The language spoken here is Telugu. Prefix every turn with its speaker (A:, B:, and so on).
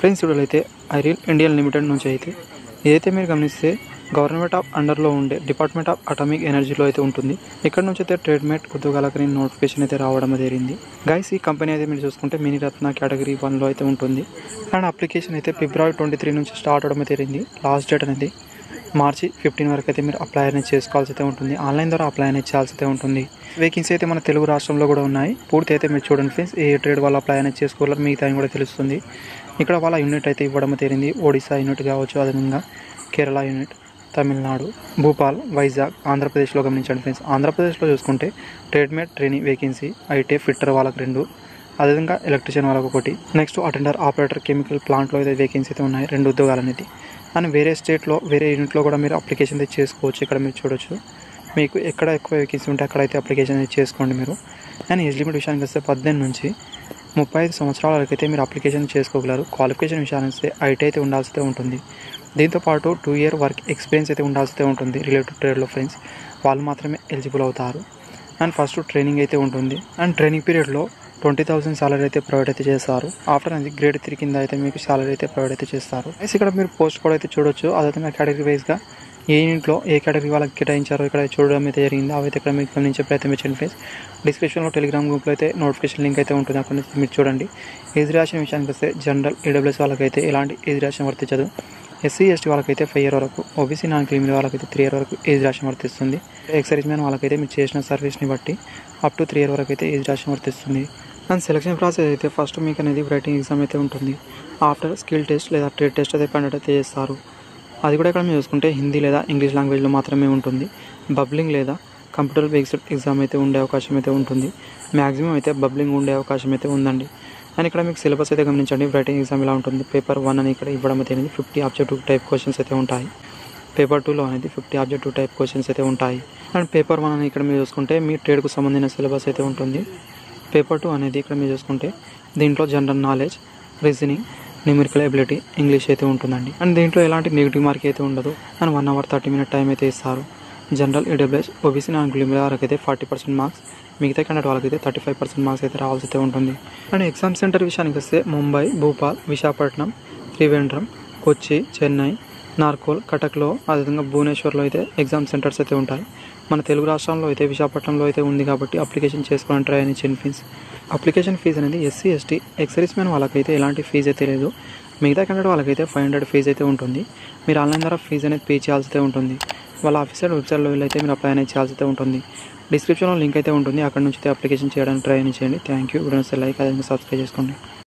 A: ఫ్రెండ్స్ వీడియోలో ఐరియల్ ఇండియన్ లిమిటెడ్ నుంచి ఇదైతే మీరు గమనిస్తే గవర్నమెంట్ ఆఫ్ అండర్లో ఉండే డిపార్ట్మెంట్ ఆఫ్ అటామిక్ ఎనర్జీలో అయితే ఉంటుంది. ఇక్కడ నుంచి ట్రేడ్మేట్ ఉద్యోగాలకి నోటిఫికేషన్ అయితే రావడం జరిగింది. గైస్ ఈ కంపెనీ అయితే మీరు చూసుకుంటే మినీ రత్న కేటగిరీ 1లో అయితే ఉంటుంది. అండ్ అప్లికేషన్ అయితే ఫిబ్రవరి 23 నుంచి స్టార్ట్ అవడం జరిగింది. లాస్ట్ డేట్ అనేది మార్చి 15 వరకు అయితే మీరు అప్లై అనేది చేసుకోవాల్సి అయితే ఉంటుంది. ఆన్లైన్ ద్వారా అప్లై అనేది చేయాల్సి అయితే ఉంటుంది. వేకెన్సీ అయితే మన తెలుగు రాష్ట్రంలో కూడా ఉన్నాయి. పూర్తి అయితే మీరు చూడండి ఫ్రెండ్స్, ఏ ట్రేడ్ వాళ్ళు అప్లై అనేది చేసుకోవాలో మిగతా కూడా తెలుస్తుంది. ఇక్కడ వాళ్ళ యూనిట్ అయితే ఇవ్వడం జరిగింది. ఒడిశా యూనిట్ కావచ్చు, అదేవిధంగా కేరళ యూనిట్, తమిళనాడు, భూపాల్, వైజాగ్, ఆంధ్రప్రదేశ్లో గమనించండి ఫ్రెండ్స్. ఆంధ్రప్రదేశ్లో చూసుకుంటే ట్రేడ్మేట్ ట్రైనింగ్ వేకెన్సీ, ఐటీ ఫిట్టర్ వాళ్ళకి 2, అదేవిధంగా ఎలక్ట్రీషియన్ వాళ్ళకి 1, నెక్స్ట్ అటెండర్ ఆపరేటర్ కెమికల్ ప్లాంట్లో అయితే వేకెన్సీ అయితే ఉన్నాయి 2 ఉద్యోగాలు అనేది. అండ్ వేరే స్టేట్లో వేరే యూనిట్లో కూడా మీరు అప్లికేషన్ అయితే చేసుకోవచ్చు. ఇక్కడ మీరు చూడొచ్చు, మీకు ఎక్కడ ఎక్కువ వేకెన్సీ ఉంటే అక్కడైతే అప్లికేషన్ అయితే చేసుకోండి మీరు. అండ్ ఏజ్ లిమిట్ విషయానికి వస్తే 18 నుంచి 35 సంవత్సరాల వరకు అయితే మీరు అప్లికేషన్ చేసుకోగలరు. క్వాలిఫికేషన్ విషయానికి వస్తే ఐటీ అయితే ఉండాల్సి ఉంటుంది. దీంతోపాటు 2 ఇయర్ వర్క్ ఎక్స్పీరియన్స్ అయితే ఉండాల్సి ఉంటుంది. రిలేటెడ్ ట్రేడ్లో ఫ్రెండ్స్ వాళ్ళు మాత్రమే ఎలిజిబుల్ అవుతారు. అండ్ ఫస్ట్ ట్రైనింగ్ అయితే ఉంటుంది. అండ్ ట్రైనింగ్ పీరియడ్లో 20,000 సాలరీ అయితే ప్రొవైడ్ అయితే చేస్తారు. ఆఫ్టర్ అనేది గ్రేడ్ 3 కింద అయితే మీకు సాలరీ అయితే ప్రొవైడ్ అయితే చేస్తారు. ఇక్కడ మీరు పోస్ట్ కూడా అయితే చూడొచ్చు. అదేవిధంగా కేటగిరీ వైజ్గా ఏ యూనిట్లో ఏ కేటగిరీ వాళ్ళకి కేటాయించారో ఇక్కడ చూడడం అయితే జరిగింది. అవైతే ఇక్కడ మీకు గమనించే ప్రయత్నం చేయండి ఫ్రెండ్స్. డిస్క్రిప్షన్లో టెలిగ్రామ్ గ్రూప్లో అయితే నోటిఫికేషన్ లింక్ అయితే ఉంటుంది. అక్కడ నుంచి మీరు చూడండి. ఏజ్ రిలాక్షన్ విషయానికి వస్తే జనరల్ ఈడబ్ల్యూఎస్ వాళ్ళకైతే ఎలాంటి ఏజ్ రిలాక్షన్ వర్తించదు. ఎస్సీ ఎస్టీ వాళ్ళకైతే 5 ఇయర్ వరకు, ఓబీసీ నాన్ క్రిమినల్ వాళ్ళకైతే 3 ఇయర్ వరకు ఏజ్ రిలాక్షన్ వర్తిస్తుంది. ఎక్సైజ్ మ్యాన్ వాళ్ళకైతే మీరు చేసిన సర్వీస్ని బట్టి అప్ టు 3 ఇయర్ వరకు అయితే ఏజ్ రిలాక్షన్ వర్తిస్తుంది. అండ్ సెలక్షన్ ప్రాసెస్ అయితే ఫస్ట్ మీకు అనేది రైటింగ్ ఎగ్జామ్ అయితే ఉంటుంది. ఆఫ్టర్ స్కిల్ టెస్ట్ లేదా ట్రేడ్ టెస్ట్ అయితే కండక్ట్ అయితే చేస్తారు. అది కూడా ఇక్కడ మీరు చూసుకుంటే హిందీ లేదా ఇంగ్లీష్ లాంగ్వేజ్లో మాత్రమే ఉంటుంది. బబ్లింగ్ లేదా కంప్యూటర్ బేస్డ్ ఎగ్జామ్ అయితే ఉండే అవకాశం అయితే ఉంటుంది. మ్యాక్సిమం అయితే బబ్లింగ్ ఉండే అవకాశం అయితే ఉందండి. అండ్ ఇక్కడ మీకు సిలబస్ అయితే గమనించండి. రైటింగ్ ఎగ్జామ్ ఇలా ఉంటుంది. పేపర్ 1 అని ఇక్కడ ఇవ్వడం అయితే 50 ఆబ్జెక్టివ్ టైప్ క్వశ్చన్స్ అయితే ఉంటాయి. పేపర్ 2లో అనేది 50 ఆబ్జెక్టివ్ టైప్ క్వశ్చన్స్ అయితే ఉంటాయి. అండ్ పేపర్ 1 అని ఇక్కడ మీరు చూసుకుంటే మీ ట్రేడ్కు సంబంధించిన సిలబస్ అయితే ఉంటుంది. పేపర్ 2 అనేది ఇక్కడ మీరు చూసుకుంటే దీంట్లో general knowledge, reasoning, numerical ability, English అయితే ఉంటుందండి. అండ్ దీంట్లో ఎలాంటి నెగిటివ్ మార్క్ అయితే ఉండదు. అండ్ 1 అవర్ 30 మినిట్ టైం అయితే ఇస్తారు. General EWS, OBC non criminal వరకు అయితే 40% మార్క్స్, మిగతా క్యాండిడేట్ వాళ్ళకైతే 35% మార్క్స్ అయితే రావాల్సి అయితే ఉంటుంది. అండ్ ఎగ్జామ్ సెంటర్ విషయానికి వస్తే ముంబై, భూపాల్, విశాఖపట్నం, త్రివేంద్రం, కొచ్చి, చెన్నై, నార్కోల్, కటక్లో, అదేవిధంగా భువనేశ్వర్లో అయితే ఎగ్జామ్ సెంటర్స్ అయితే ఉంటాయి. మన తెలుగు రాష్ట్రంలో అయితే విశాఖపట్నంలో అయితే ఉంది కాబట్టి అప్లికేషన్ చేసుకోవడానికి ట్రై అని ఫీజు. అప్లికేషన్ ఫీజు అనేది ఎస్సీ ఎస్టీ ఎక్సైజ్ మ్యాన్ వాళ్ళకైతే ఎలాంటి ఫీజు అయితే లేదు. మిగతా క్యాండిడేట్ వాళ్ళకైతే 500 ఫీజు అయితే ఉంటుంది. మీరు ఆన్లైన్ ద్వారా ఫీజు అనేది పే చేయాల్సి అయితే ఉంటుంది. వాళ్ళ ఆఫీసర్ వెబ్సైట్లో వెళ్ళైతే మీరు అప్లై అనేది చేయాల్సి అయితే ఉంటుంది. డిస్క్రిప్షన్లో లింక్ అయితే ఉంటుంది. అక్కడ నుంచి అయితే అప్లికేషన్ చేయడానికి ట్రై చేయండి. Thank you. వీడియోని లైక్, అదేవిధంగా సబ్స్క్రైబ్ చేసుకోండి.